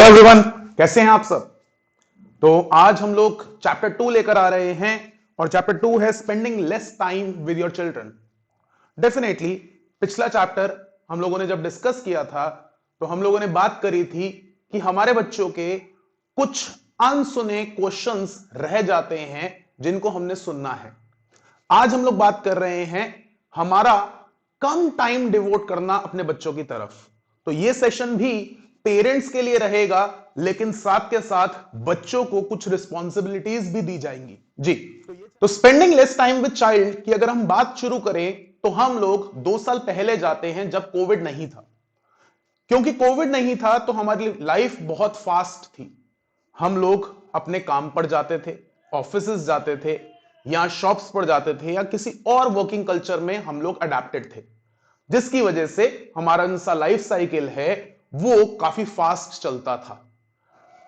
Hello everyone, कैसे हैं आप सब। तो आज हम लोग चैप्टर 2 लेकर आ रहे हैं और चैप्टर 2 है spending less time with your children. Definitely पिछला चैप्टर हम लोगों ने जब डिस्कस किया था तो हम लोगों ने बात करी थी कि हमारे बच्चों के कुछ अनसुने क्वेश्चंस रह जाते हैं जिनको हमने सुनना है। आज हम लोग बात कर रहे हैं हमारा कम टाइम डिवोट करना अपने बच्चों की तरफ। तो यह सेशन भी पेरेंट्स के लिए रहेगा, लेकिन साथ के साथ बच्चों को कुछ रिस्पॉन्सिबिलिटीज भी दी जाएंगी जी। तो spending less time with child की अगर हम बात शुरू करें तो हम लोग 2 साल पहले जाते हैं जब कोविड नहीं था। क्योंकि कोविड नहीं था तो हमारी लाइफ बहुत फास्ट थी। हम लोग अपने काम पर जाते थे, ऑफिसेज जाते थे या शॉप्स पर जाते थे या किसी और वर्किंग कल्चर में हम लोग अडेप्टेड थे, जिसकी वजह से हमारा जो लाइफ साइकिल है वो काफी फास्ट चलता था।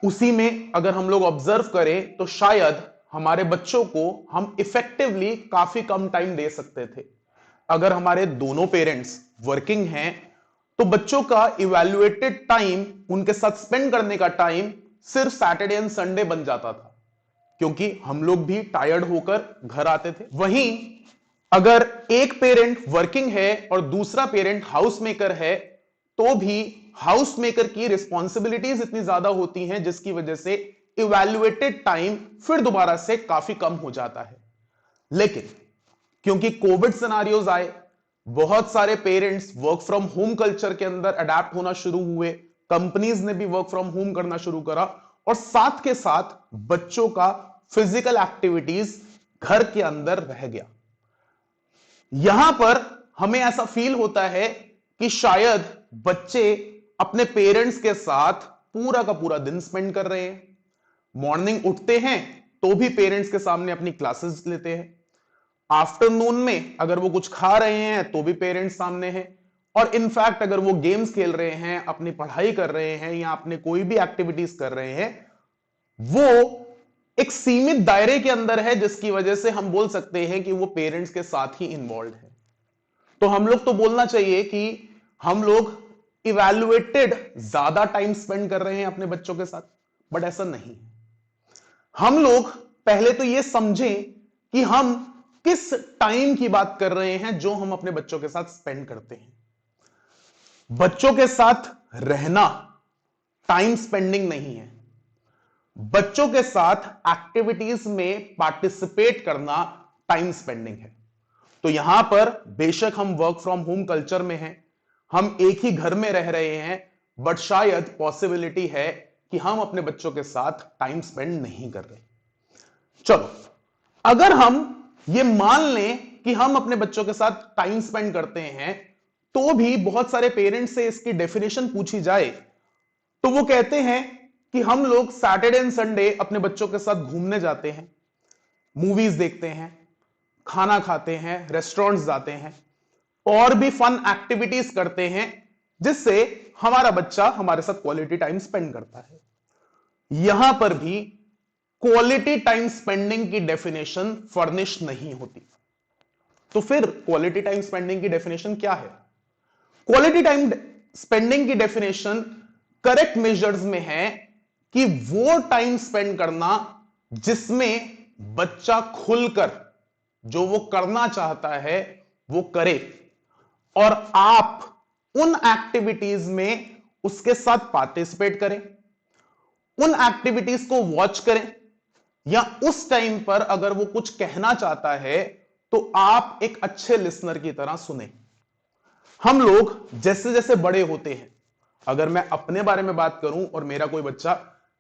उसी में अगर हम लोग ऑब्जर्व करें तो शायद हमारे बच्चों को हम इफेक्टिवली काफी कम टाइम दे सकते थे। अगर हमारे दोनों पेरेंट्स वर्किंग हैं तो बच्चों का इवैल्यूएटेड टाइम, उनके साथ स्पेंड करने का टाइम सिर्फ सैटरडे एंड संडे बन जाता था, क्योंकि हम लोग भी टायर्ड होकर घर आते थे। वहीं अगर एक पेरेंट वर्किंग है और दूसरा पेरेंट हाउस मेकर है तो भी हाउस मेकर की रिस्पॉन्सिबिलिटीज इतनी ज्यादा होती हैं जिसकी वजह से इवैल्यूएटेड टाइम फिर दोबारा से काफी कम हो जाता है। लेकिन क्योंकि कोविड सिनारियोज आए, बहुत सारे parents work from home culture के अंदर अडेप्ट होना शुरू हुए, कंपनीज ने भी वर्क फ्रॉम होम करना शुरू करा और साथ के साथ बच्चों का फिजिकल एक्टिविटीज घर के अंदर रह गया। यहां पर हमें ऐसा फील होता है कि शायद बच्चे अपने पेरेंट्स के साथ पूरा का पूरा दिन स्पेंड कर रहे हैं। मॉर्निंग उठते हैं तो भी पेरेंट्स के सामने अपनी क्लासेस लेते हैं, आफ्टरनून में अगर वो कुछ खा रहे हैं तो भी पेरेंट्स सामने हैं, और इनफैक्ट अगर वो गेम्स खेल रहे हैं, अपनी पढ़ाई कर रहे हैं या अपने कोई भी एक्टिविटीज कर रहे हैं, वो एक सीमित दायरे के अंदर है, जिसकी वजह से हम बोल सकते हैं कि वो पेरेंट्स के साथ ही इन्वॉल्व है। तो हम लोग तो बोलना चाहिए कि हम लोग इवैल्यूएटेड ज्यादा टाइम स्पेंड कर रहे हैं अपने बच्चों के साथ, बट ऐसा नहीं। हम लोग पहले तो यह समझें कि हम किस टाइम की बात कर रहे हैं जो हम अपने बच्चों के साथ स्पेंड करते हैं। बच्चों के साथ रहना टाइम स्पेंडिंग नहीं है, बच्चों के साथ एक्टिविटीज में पार्टिसिपेट करना टाइम स्पेंडिंग है। तो यहां पर बेशक हम वर्क फ्रॉम होम कल्चर में हैं, हम एक ही घर में रह रहे हैं, बट शायद पॉसिबिलिटी है कि हम अपने बच्चों के साथ टाइम स्पेंड नहीं कर रहे। चलो, अगर हम ये मान लें कि हम अपने बच्चों के साथ टाइम स्पेंड करते हैं, तो भी बहुत सारे पेरेंट्स से इसकी डेफिनेशन पूछी जाए तो वो कहते हैं कि हम लोग सैटरडे एंड संडे अपने बच्चों के साथ घूमने जाते हैं, मूवीज देखते हैं, खाना खाते हैं, रेस्टोरेंट्स जाते हैं और भी फन एक्टिविटीज करते हैं, जिससे हमारा बच्चा हमारे साथ क्वालिटी टाइम स्पेंड करता है। यहां पर भी क्वालिटी टाइम स्पेंडिंग की डेफिनेशन फर्निश नहीं होती। तो फिर क्वालिटी टाइम स्पेंडिंग की डेफिनेशन क्या है? क्वालिटी टाइम स्पेंडिंग की डेफिनेशन करेक्ट मेजर्स में है कि वो टाइम स्पेंड करना जिसमें बच्चा खुलकर जो वो करना चाहता है वो करे, और आप उन एक्टिविटीज में उसके साथ पार्टिसिपेट करें, उन एक्टिविटीज को वॉच करें, या उस टाइम पर अगर वो कुछ कहना चाहता है तो आप एक अच्छे लिसनर की तरह सुने। हम लोग जैसे जैसे बड़े होते हैं, अगर मैं अपने बारे में बात करूं और मेरा कोई बच्चा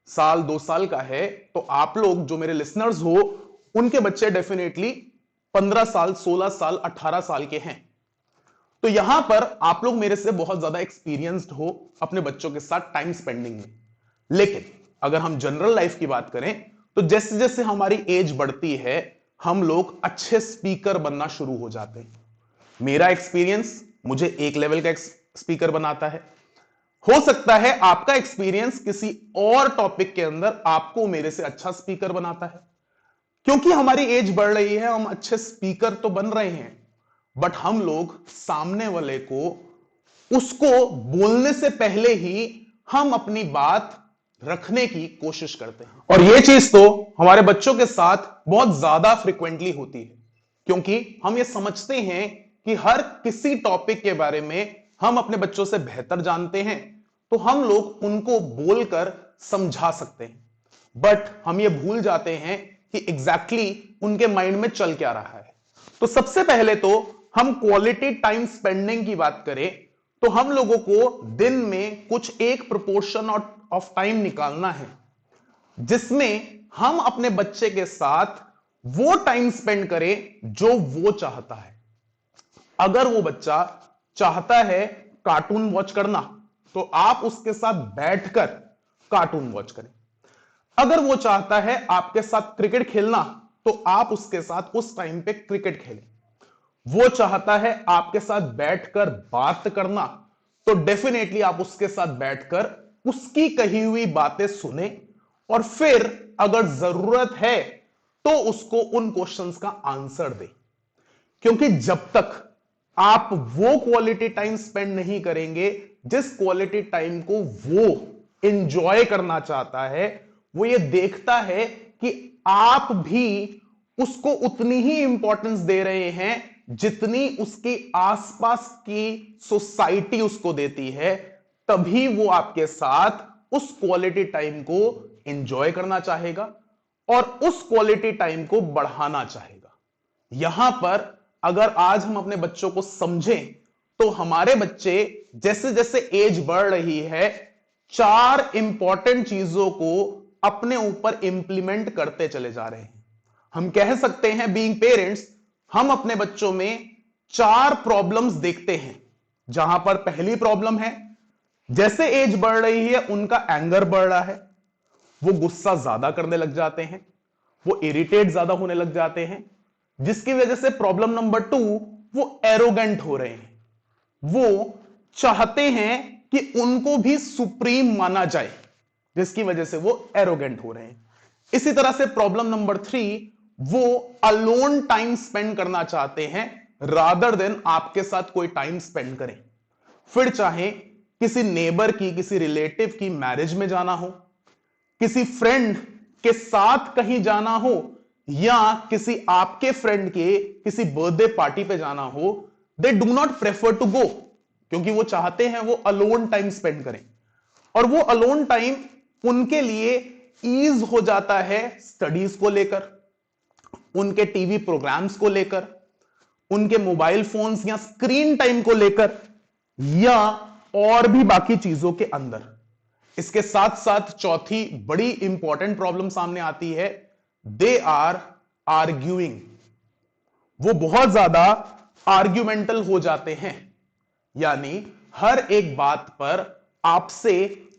1-2 साल का है, तो आप लोग जो मेरे लिसनर्स हो उनके बच्चे डेफिनेटली 15 साल, 16 साल, 18 साल के हैं। तो यहां पर आप लोग मेरे से बहुत ज्यादा एक्सपीरियंस्ड हो अपने बच्चों के साथ टाइम स्पेंडिंग में। लेकिन अगर हम जनरल लाइफ की बात करें तो जैसे जैसे हमारी एज बढ़ती है हम लोग अच्छे स्पीकर बनना शुरू हो जाते हैं। मेरा एक्सपीरियंस मुझे एक लेवल का स्पीकर बनाता है, हो सकता है आपका एक्सपीरियंस किसी और टॉपिक के अंदर आपको मेरे से अच्छा स्पीकर बनाता है। क्योंकि हमारी एज बढ़ रही है, हम अच्छे स्पीकर तो बन रहे हैं, बट हम लोग सामने वाले को उसको बोलने से पहले ही हम अपनी बात रखने की कोशिश करते हैं। और यह चीज तो हमारे बच्चों के साथ बहुत ज्यादा फ्रिक्वेंटली होती है, क्योंकि हम ये समझते हैं कि हर किसी टॉपिक के बारे में हम अपने बच्चों से बेहतर जानते हैं, तो हम लोग उनको बोलकर समझा सकते हैं। बट हम ये भूल जाते हैं कि एग्जैक्टली उनके माइंड में चल क्या रहा है। तो सबसे पहले तो हम क्वालिटी टाइम स्पेंडिंग की बात करें तो हम लोगों को दिन में कुछ एक प्रोपोर्शन ऑफ टाइम निकालना है जिसमें हम अपने बच्चे के साथ वो टाइम स्पेंड करें जो वो चाहता है। अगर वो बच्चा चाहता है कार्टून वॉच करना, तो आप उसके साथ बैठकर कार्टून वॉच करें। अगर वो चाहता है आपके साथ क्रिकेट खेलना, तो आप उसके साथ उस टाइम पे क्रिकेट खेलें। वो चाहता है आपके साथ बैठकर बात करना, तो डेफिनेटली आप उसके साथ बैठकर उसकी कही हुई बातें सुने और फिर अगर जरूरत है तो उसको उन क्वेश्चंस का आंसर दे। क्योंकि जब तक आप वो क्वालिटी टाइम स्पेंड नहीं करेंगे जिस क्वालिटी टाइम को वो एंजॉय करना चाहता है, वो ये देखता है कि आप भी उसको उतनी ही इंपॉर्टेंस दे रहे हैं जितनी उसके आसपास की सोसाइटी उसको देती है, तभी वो आपके साथ उस क्वालिटी टाइम को एंजॉय करना चाहेगा और उस क्वालिटी टाइम को बढ़ाना चाहेगा। यहां पर अगर आज हम अपने बच्चों को समझें तो हमारे बच्चे जैसे जैसे एज बढ़ रही है, 4 इंपॉर्टेंट चीजों को अपने ऊपर इंप्लीमेंट करते चले जा रहे हैं। हम कह सकते हैं बीइंग पेरेंट्स, हम अपने बच्चों में 4 प्रॉब्लम्स देखते हैं। जहां पर पहली प्रॉब्लम है, जैसे एज बढ़ रही है उनका एंगर बढ़ रहा है, वो गुस्सा ज्यादा करने लग जाते हैं, वो इरिटेट ज्यादा होने लग जाते हैं, जिसकी वजह से प्रॉब्लम नंबर 2, वो एरोगेंट हो रहे हैं। वो चाहते हैं कि उनको भी सुप्रीम माना जाए, जिसकी वजह से वो एरोगेंट हो रहे हैं। इसी तरह से प्रॉब्लम नंबर 3, वो अलोन टाइम स्पेंड करना चाहते हैं रादर देन आपके साथ कोई टाइम स्पेंड करें। फिर चाहे किसी नेबर की, किसी रिलेटिव की मैरिज में जाना हो, किसी फ्रेंड के साथ कहीं जाना हो, या किसी आपके फ्रेंड के किसी बर्थडे पार्टी पे जाना हो, they do not prefer to go, क्योंकि वो चाहते हैं वो अलोन टाइम स्पेंड करें। और वो अलोन टाइम उनके लिए ईज हो जाता है स्टडीज को लेकर, उनके टीवी प्रोग्राम्स को लेकर, उनके मोबाइल फोन्स या स्क्रीन टाइम को लेकर, या और भी बाकी चीजों के अंदर। इसके साथ साथ चौथी बड़ी इंपॉर्टेंट प्रॉब्लम सामने आती है, दे आर आर्ग्यूइंग। वो बहुत ज्यादा आर्ग्यूमेंटल हो जाते हैं, यानी हर एक बात पर आपसे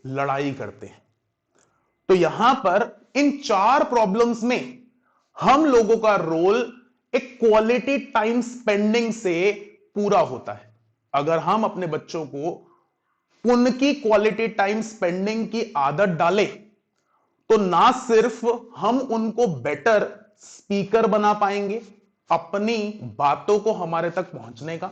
लड़ाई करते हैं। तो यहां पर इन 4 प्रॉब्लम्स में हम लोगों का रोल एक क्वालिटी टाइम स्पेंडिंग से पूरा होता है। अगर हम अपने बच्चों को उनकी क्वालिटी टाइम स्पेंडिंग की आदत डालें, तो ना सिर्फ हम उनको बेटर स्पीकर बना पाएंगे अपनी बातों को हमारे तक पहुंचने का,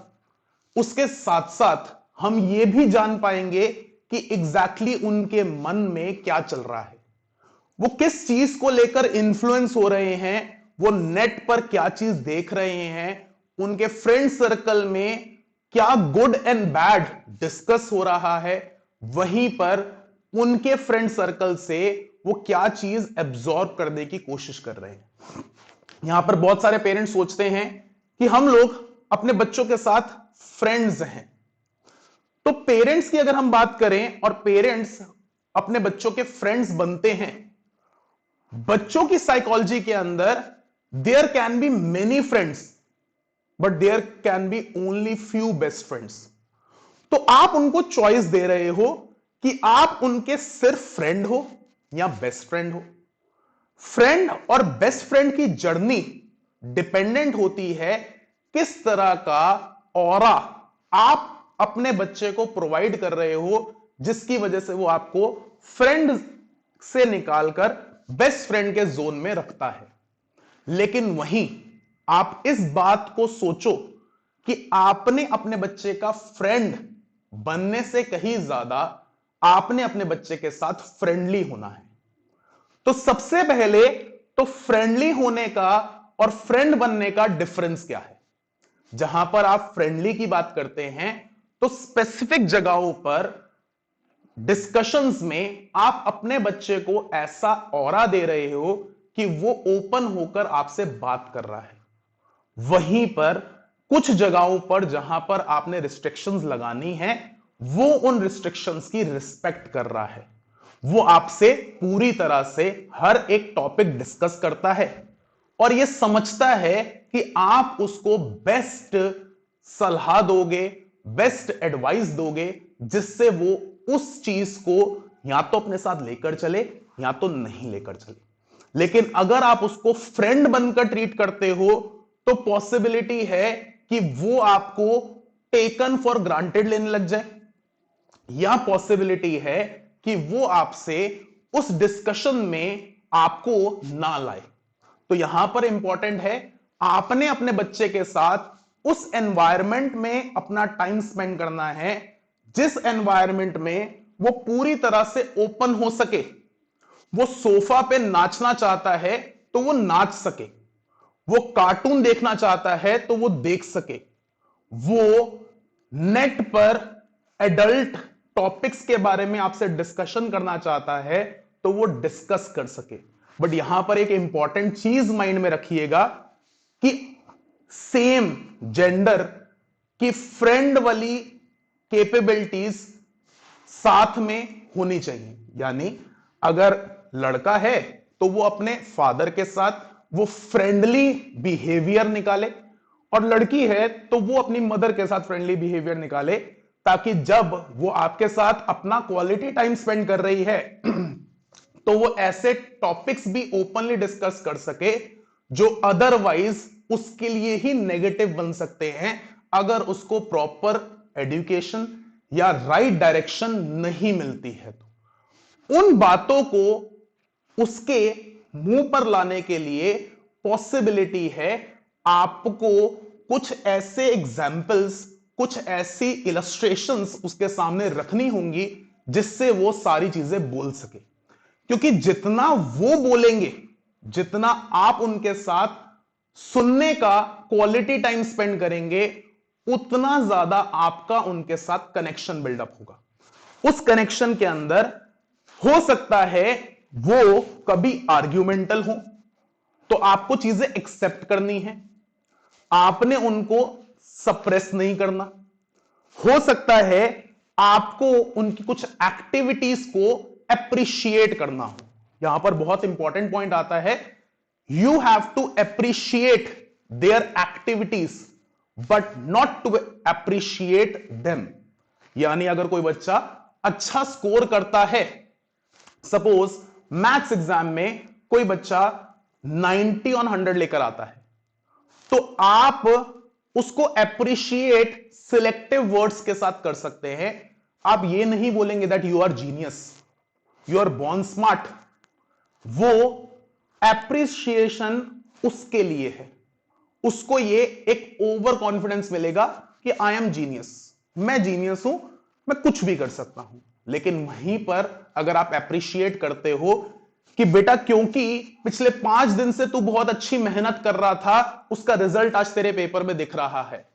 उसके साथ साथ हम ये भी जान पाएंगे कि एग्जैक्टली उनके मन में क्या चल रहा है, वो किस चीज को लेकर इंफ्लुएंस हो रहे हैं, वो नेट पर क्या चीज देख रहे हैं, उनके फ्रेंड सर्कल में क्या गुड एंड बैड डिस्कस हो रहा है, वहीं पर उनके फ्रेंड सर्कल से वो क्या चीज एब्जॉर्ब करने की कोशिश कर रहे हैं। यहां पर बहुत सारे पेरेंट्स सोचते हैं कि हम लोग अपने बच्चों के साथ फ्रेंड्स हैं। तो पेरेंट्स की अगर हम बात करें और पेरेंट्स अपने बच्चों के फ्रेंड्स बनते हैं, बच्चों की साइकोलॉजी के अंदर there can be many friends but there can be only few best friends. तो आप उनको चॉइस दे रहे हो कि आप उनके सिर्फ फ्रेंड हो या बेस्ट फ्रेंड हो। फ्रेंड और बेस्ट फ्रेंड की जर्नी डिपेंडेंट होती है किस तरह का ऑरा आप अपने बच्चे को प्रोवाइड कर रहे हो, जिसकी वजह से वो आपको फ्रेंड से निकालकर बेस्ट फ्रेंड के जोन में रखता है। लेकिन वहीं आप इस बात को सोचो कि आपने अपने बच्चे का फ्रेंड बनने से कहीं ज्यादा आपने अपने बच्चे के साथ फ्रेंडली होना है। तो सबसे पहले तो फ्रेंडली होने का और फ्रेंड बनने का डिफरेंस क्या है? जहां पर आप फ्रेंडली की बात करते हैं तो स्पेसिफिक जगहों पर डिस्कशंस में आप अपने बच्चे को ऐसा ऑरा दे रहे हो कि वो ओपन होकर आपसे बात कर रहा है। वहीं पर कुछ जगहों पर जहां पर आपने रिस्ट्रिक्शंस लगानी है, वो उन रिस्ट्रिक्शंस की रिस्पेक्ट कर रहा है। वो आपसे पूरी तरह से हर एक टॉपिक डिस्कस करता है और ये समझता है कि आप उसको बेस्ट सलाह दोगे, बेस्ट एडवाइस दोगे, जिससे वो उस चीज को या तो अपने साथ लेकर चले या तो नहीं लेकर चले। लेकिन अगर आप उसको फ्रेंड बनकर ट्रीट करते हो तो पॉसिबिलिटी है कि वो आपको टेकन फॉर ग्रांटेड लेने लग जाए, या पॉसिबिलिटी है कि वो आपसे उस डिस्कशन में आपको ना लाए। तो यहां पर इंपॉर्टेंट है, आपने अपने बच्चे के साथ उस एनवायरनमेंट में अपना टाइम स्पेंड करना है जिस एनवायरनमेंट में वो पूरी तरह से ओपन हो सके। वो सोफा पे नाचना चाहता है तो वो नाच सके, वो कार्टून देखना चाहता है तो वो देख सके, वो नेट पर एडल्ट टॉपिक्स के बारे में आपसे डिस्कशन करना चाहता है तो वो डिस्कस कर सके। बट यहां पर एक इंपॉर्टेंट चीज माइंड में रखिएगा कि सेम जेंडर की फ्रेंड वाली कैपेबिलिटीज साथ में होनी चाहिए। यानी अगर लड़का है तो वो अपने फादर के साथ वो फ्रेंडली बिहेवियर निकाले, और लड़की है तो वो अपनी मदर के साथ फ्रेंडली बिहेवियर निकाले, ताकि जब वो आपके साथ अपना क्वालिटी टाइम स्पेंड कर रही है तो वो ऐसे टॉपिक्स भी ओपनली डिस्कस कर सके जो अदरवाइज उसके लिए ही नेगेटिव बन सकते हैं अगर उसको प्रॉपर एजुकेशन या राइट डायरेक्शन नहीं मिलती है। तो उन बातों को उसके मुंह पर लाने के लिए पॉसिबिलिटी है आपको कुछ ऐसे एग्जाम्पल्स, कुछ ऐसी इलस्ट्रेशंस उसके सामने रखनी होंगी जिससे वो सारी चीजें बोल सके। क्योंकि जितना वो बोलेंगे, जितना आप उनके साथ सुनने का क्वालिटी टाइम स्पेंड करेंगे, उतना ज्यादा आपका उनके साथ कनेक्शन बिल्डअप होगा। उस कनेक्शन के अंदर हो सकता है वो कभी आर्ग्यूमेंटल हो तो आपको चीजें एक्सेप्ट करनी है, आपने उनको सप्रेस नहीं करना। हो सकता है आपको उनकी कुछ एक्टिविटीज को एप्रिशिएट करना हो। यहां पर बहुत इंपॉर्टेंट पॉइंट आता है, you have to appreciate their activities but not to appreciate them. यानी अगर कोई बच्चा अच्छा स्कोर करता है, सपोज मैथ्स एग्जाम में कोई बच्चा 90 ऑन 100 लेकर आता है, तो आप उसको एप्रिशिएट सिलेक्टिव वर्ड्स के साथ कर सकते हैं। आप ये नहीं बोलेंगे that you are genius, you are born smart. वो एप्रिसिएशन उसके लिए है, उसको ये एक ओवर कॉन्फिडेंस मिलेगा कि आई एम जीनियस, मैं जीनियस हूं, मैं कुछ भी कर सकता हूं। लेकिन वहीं पर अगर आप एप्रिशिएट करते हो कि बेटा क्योंकि पिछले 5 दिन से तू बहुत अच्छी मेहनत कर रहा था, उसका रिजल्ट आज तेरे पेपर में दिख रहा है,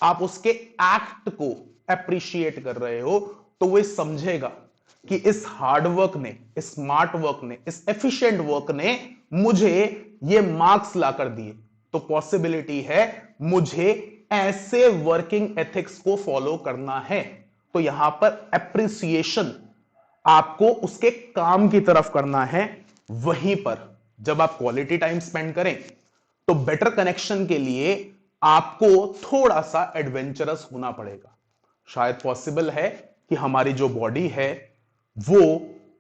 आप उसके एक्ट को एप्रिशिएट कर रहे हो, तो वो समझेगा कि इस हार्ड वर्क ने, इस स्मार्ट वर्क ने, इस एफिशिएंट वर्क ने मुझे ये मार्क्स लाकर दिए। तो पॉसिबिलिटी है मुझे ऐसे वर्किंग एथिक्स को फॉलो करना है। तो यहां पर एप्रिसिएशन आपको उसके काम की तरफ करना है। वहीं पर जब आप क्वालिटी टाइम स्पेंड करें तो बेटर कनेक्शन के लिए आपको थोड़ा सा एडवेंचरस होना पड़ेगा। शायद पॉसिबल है कि हमारी जो बॉडी है वो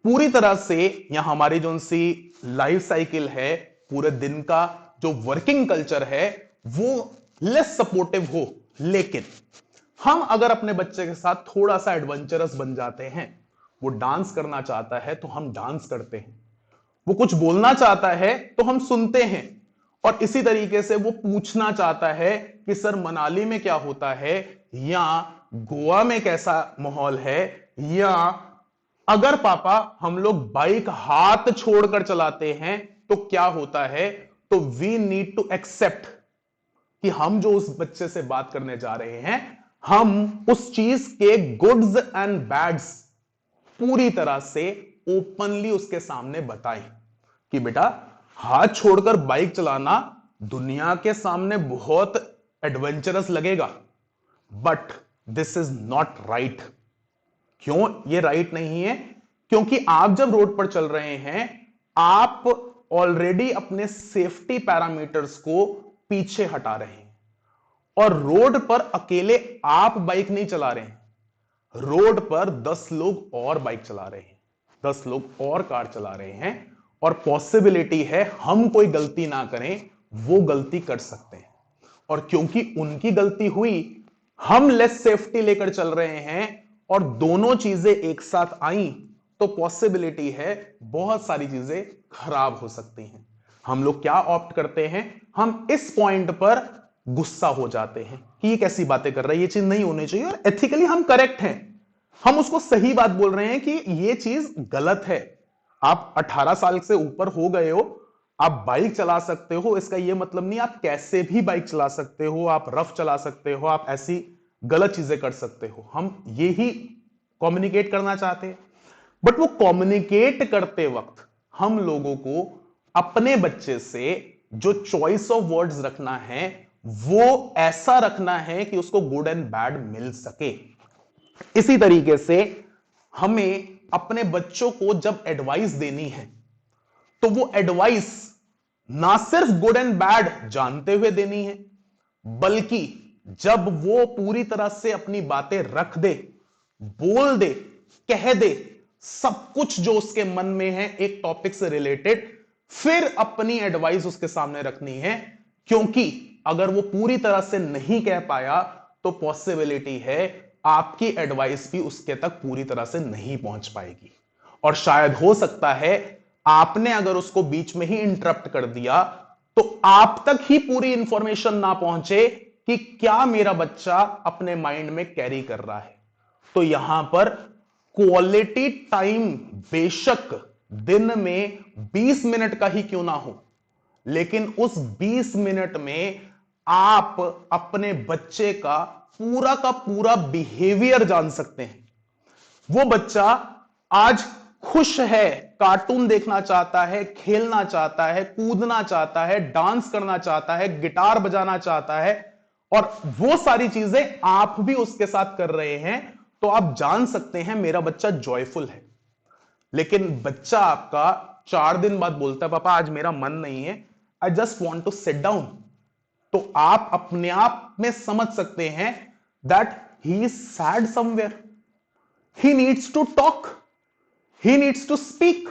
पूरी तरह से, या हमारी जो सी लाइफ साइकिल है, पूरे दिन का जो वर्किंग कल्चर है, वो लेस सपोर्टिव हो। लेकिन हम अगर अपने बच्चे के साथ थोड़ा सा एडवेंचरस बन जाते हैं, वो डांस करना चाहता है तो हम डांस करते हैं, वो कुछ बोलना चाहता है तो हम सुनते हैं, और इसी तरीके से वो पूछना चाहता है कि सर मनाली में क्या होता है, या गोवा में कैसा माहौल है, या अगर पापा हम लोग बाइक हाथ छोड़कर चलाते हैं तो क्या होता है, तो वी नीड टू एक्सेप्ट कि हम जो उस बच्चे से बात करने जा रहे हैं, हम उस चीज के गुड्स एंड बैड्स पूरी तरह से ओपनली उसके सामने बताएं कि बेटा हाथ छोड़कर बाइक चलाना दुनिया के सामने बहुत एडवेंचरस लगेगा, but this is not right. क्यों ये राइट नहीं है? क्योंकि आप जब रोड पर चल रहे हैं, आप ऑलरेडी अपने सेफ्टी पैरामीटर्स को पीछे हटा रहे हैं। और रोड पर अकेले आप बाइक नहीं चला रहे हैं, रोड पर 10 लोग और बाइक चला रहे हैं, 10 लोग और कार चला रहे हैं, और पॉसिबिलिटी है हम कोई गलती ना करें, वो गलती कर सकते हैं। और क्योंकि उनकी गलती हुई, हम लेस सेफ्टी लेकर चल रहे हैं और दोनों चीजें एक साथ आई, तो पॉसिबिलिटी है बहुत सारी चीजें खराब हो सकती हैं। हम लोग क्या ऑप्ट करते हैं, हम इस पॉइंट पर गुस्सा हो जाते हैं कि ये कैसी बातें कर रहा है, ये चीज नहीं होनी चाहिए, और एथिकली हम करेक्ट हैं, हम उसको सही बात बोल रहे हैं कि ये चीज गलत है। आप 18 साल से ऊपर हो गए हो, आप बाइक चला सकते हो, इसका ये मतलब नहीं आप कैसे भी बाइक चला सकते हो, आप रफ चला सकते हो, आप ऐसी गलत चीजें कर सकते हो। हम ये ही कम्युनिकेट करना चाहते हैं। बट वो कम्युनिकेट करते वक्त हम लोगों को अपने बच्चे से जो चॉइस ऑफ वर्ड्स रखना है, वो ऐसा रखना है कि उसको गुड एंड बैड मिल सके। इसी तरीके से हमें अपने बच्चों को जब एडवाइस देनी है, तो वो एडवाइस ना सिर्फ गुड एंड बैड जानते हुए देनी है, बल्कि जब वो पूरी तरह से अपनी बातें रख दे, बोल दे, कह दे, सब कुछ जो उसके मन में है एक टॉपिक से रिलेटेड, फिर अपनी एडवाइस उसके सामने रखनी है। क्योंकि अगर वो पूरी तरह से नहीं कह पाया, तो पॉसिबिलिटी है आपकी एडवाइस भी उसके तक पूरी तरह से नहीं पहुंच पाएगी। और शायद हो सकता है आपने अगर उसको बीच में ही इंटरप्ट कर दिया, तो आप तक ही पूरी इंफॉर्मेशन ना पहुंचे कि क्या मेरा बच्चा अपने माइंड में कैरी कर रहा है। तो यहां पर क्वालिटी टाइम बेशक दिन में 20 मिनट का ही क्यों ना हो, लेकिन उस 20 मिनट में आप अपने बच्चे का पूरा बिहेवियर जान सकते हैं। वो बच्चा आज खुश है, कार्टून देखना चाहता है, खेलना चाहता है, कूदना चाहता है, डांस करना चाहता है, गिटार बजाना चाहता है, और वो सारी चीजें आप भी उसके साथ कर रहे हैं, तो आप जान सकते हैं मेरा बच्चा जॉयफुल है। लेकिन बच्चा आपका 4 दिन बाद बोलता है पापा आज मेरा मन नहीं है, I just want to sit down, तो आप अपने आप में समझ सकते हैं that he is sad somewhere, he needs to talk, he needs to speak.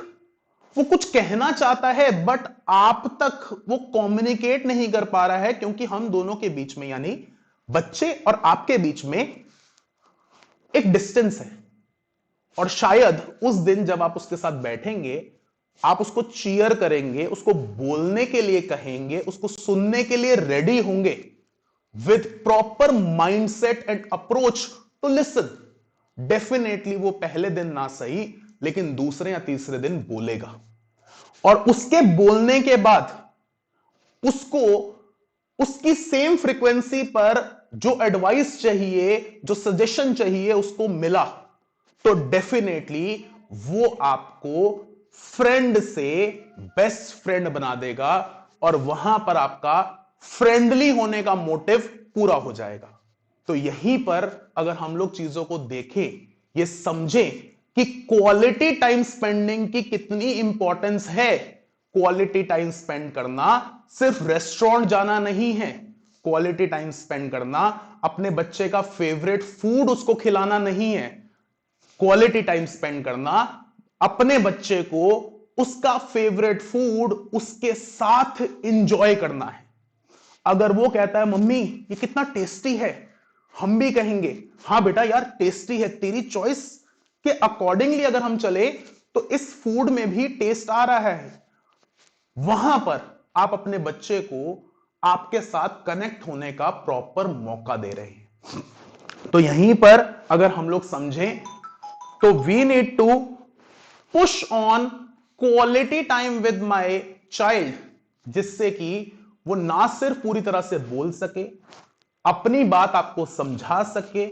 वो कुछ कहना चाहता है, बट आप तक वो कम्युनिकेट नहीं कर पा रहा है, क्योंकि हम दोनों के बीच में, यानी बच्चे और आपके बीच में एक डिस्टेंस है। और शायद उस दिन जब आप उसके साथ बैठेंगे, आप उसको चीयर करेंगे, उसको बोलने के लिए कहेंगे, उसको सुनने के लिए रेडी होंगे with proper mindset and approach to listen. Definitely वो पहले दिन ना सही, लेकिन दूसरे या तीसरे दिन बोलेगा, और उसके बोलने के बाद उसको उसकी सेम फ्रीक्वेंसी पर जो एडवाइस चाहिए, जो सजेशन चाहिए उसको मिला, तो डेफिनेटली वो आपको फ्रेंड से बेस्ट फ्रेंड बना देगा, और वहां पर आपका फ्रेंडली होने का मोटिव पूरा हो जाएगा। तो यहीं पर अगर हम लोग चीजों को देखें, ये समझें कि क्वालिटी टाइम स्पेंडिंग की कितनी इंपॉर्टेंस है। क्वालिटी टाइम स्पेंड करना सिर्फ रेस्टोरेंट जाना नहीं है, क्वालिटी टाइम स्पेंड करना अपने बच्चे का फेवरेट फूड उसको खिलाना नहीं है, क्वालिटी टाइम स्पेंड करना अपने बच्चे को उसका फेवरेट फूड उसके साथ इंजॉय करना है। अगर वो कहता है मम्मी ये कितना टेस्टी है, हम भी कहेंगे हाँ बेटा यार टेस्टी है, तेरी चॉइस के अकॉर्डिंगली अगर हम चले तो इस फूड में भी टेस्ट आ रहा है। वहां पर आप अपने बच्चे को आपके साथ कनेक्ट होने का प्रॉपर मौका दे रहे हैं। तो यहीं पर अगर हम लोग समझें, तो we need to push on quality time with my child, जिससे कि वो ना सिर्फ पूरी तरह से बोल सके, अपनी बात आपको समझा सके,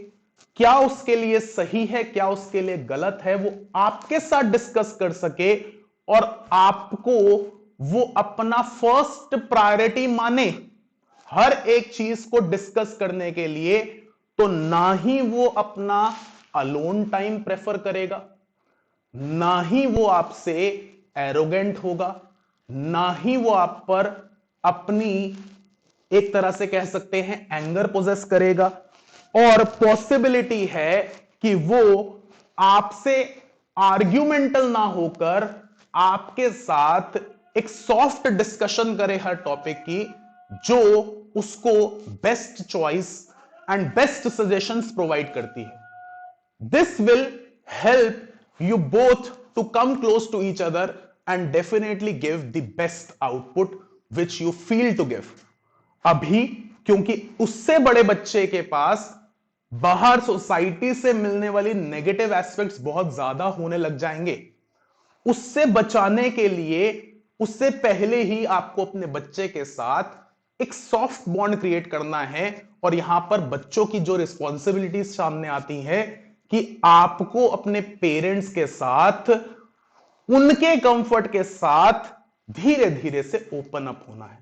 क्या उसके लिए सही है क्या उसके लिए गलत है वो आपके साथ डिस्कस कर सके, और आपको वो अपना फर्स्ट प्रायोरिटी माने हर एक चीज को डिस्कस करने के लिए। तो ना ही वो अपना अलोन टाइम प्रेफर करेगा, ना ही वो आपसे एरोगेंट होगा, ना ही वो आप पर अपनी एक तरह से कह सकते हैं एंगर पोजेस करेगा, और पॉसिबिलिटी है कि वो आपसे आर्ग्यूमेंटल ना होकर आपके साथ एक सॉफ्ट डिस्कशन करे हर टॉपिक की, जो उसको best choice and best suggestions provide करती है। This will help you both to come close to each other and definitely give the best output which you feel to give. अभी क्योंकि उससे बड़े बच्चे के पास बाहर सोसाइटी से मिलने वाली नेगेटिव एस्पेक्ट्स बहुत ज्यादा होने लग जाएंगे, उससे बचाने के लिए उससे पहले ही आपको अपने बच्चे के साथ एक सॉफ्ट बॉन्ड क्रिएट करना है। और यहां पर बच्चों की जो रिस्पॉन्सिबिलिटीज सामने आती है कि आपको अपने पेरेंट्स के साथ उनके कंफर्ट के साथ धीरे धीरे से ओपन अप होना है।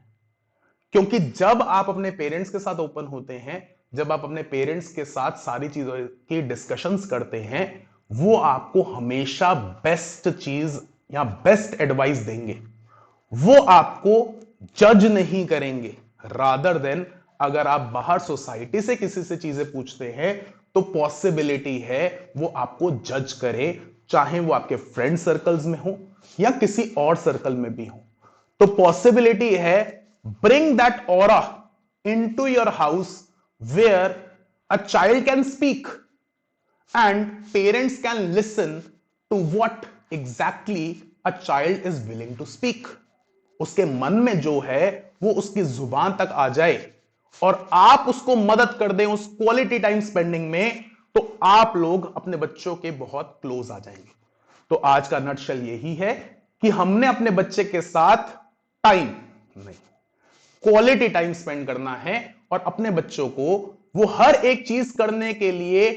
क्योंकि जब आप अपने पेरेंट्स के साथ ओपन होते हैं, जब आप अपने पेरेंट्स के साथ सारी चीजों की डिस्कशंस करते हैं, वो आपको हमेशा बेस्ट चीज या बेस्ट एडवाइस देंगे। वो आपको जज नहीं करेंगे, रादर देन अगर आप बाहर सोसाइटी से किसी से चीजें पूछते हैं तो पॉसिबिलिटी है वो आपको जज करे, चाहे वो आपके फ्रेंड सर्कल्स में हो या किसी और सर्कल में भी हो। तो पॉसिबिलिटी है bring that aura into your house where a child can speak and parents can listen to what exactly a child is willing to speak. उसके मन में जो है वो उसकी जुबान तक आ जाए और आप उसको मदद कर दें उस क्वालिटी टाइम स्पेंडिंग में, तो आप लोग अपने बच्चों के बहुत क्लोज आ जाएंगे। तो आज का नटशल यही है कि हमने अपने बच्चे के साथ टाइम नहीं, क्वालिटी टाइम स्पेंड करना है और अपने बच्चों को वो हर एक चीज करने के लिए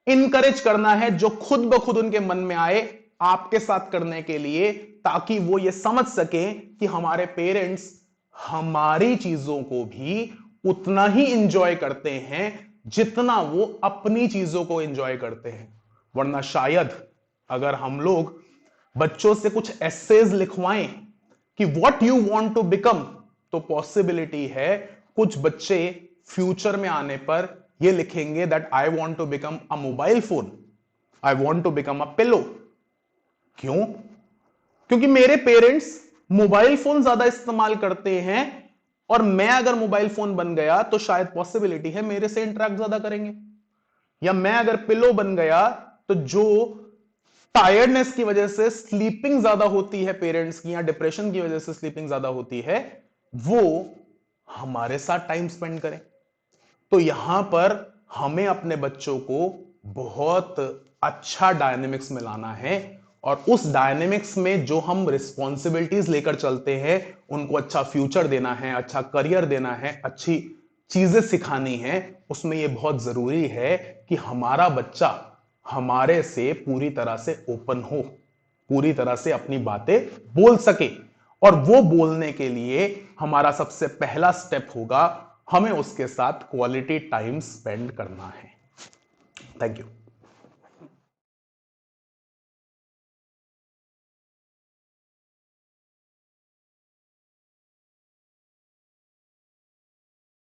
इनकरेज करना है जो खुद ब खुद उनके मन में आए आपके साथ करने के लिए, ताकि वो ये समझ सकें कि हमारे पेरेंट्स हमारी चीजों को भी उतना ही इंजॉय करते हैं जितना वो अपनी चीजों को इंजॉय करते हैं। वरना शायद अगर हम लोग बच्चों से कुछ एसेज लिखवाएं कि what you want to become, तो पॉसिबिलिटी है कुछ बच्चे फ्यूचर में आने पर ये लिखेंगे that I want to become a mobile phone, I want to become a pillow. क्यों? क्योंकि मेरे पेरेंट्स मोबाइल फोन ज्यादा इस्तेमाल करते हैं और मैं अगर मोबाइल फोन बन गया तो शायद पॉसिबिलिटी है मेरे से इंटरेक्ट ज्यादा करेंगे। या मैं अगर पिलो बन गया तो जो टायर्डनेस की वजह से स्लीपिंग ज्यादा होती है पेरेंट्स की, या डिप्रेशन की वजह से स्लीपिंग ज्यादा होती है, वो हमारे साथ टाइम स्पेंड करें। तो यहां पर हमें अपने बच्चों को बहुत अच्छा डायनेमिक्स में लाना है और उस डायनेमिक्स में जो हम रिस्पॉन्सिबिलिटीज लेकर चलते हैं, उनको अच्छा फ्यूचर देना है, अच्छा करियर देना है, अच्छी चीजें सिखानी है, उसमें यह बहुत जरूरी है कि हमारा बच्चा हमारे से पूरी तरह से ओपन हो, पूरी तरह से अपनी बातें बोल सके। और वो बोलने के लिए हमारा सबसे पहला स्टेप होगा, हमें उसके साथ क्वालिटी टाइम स्पेंड करना है। Thank you.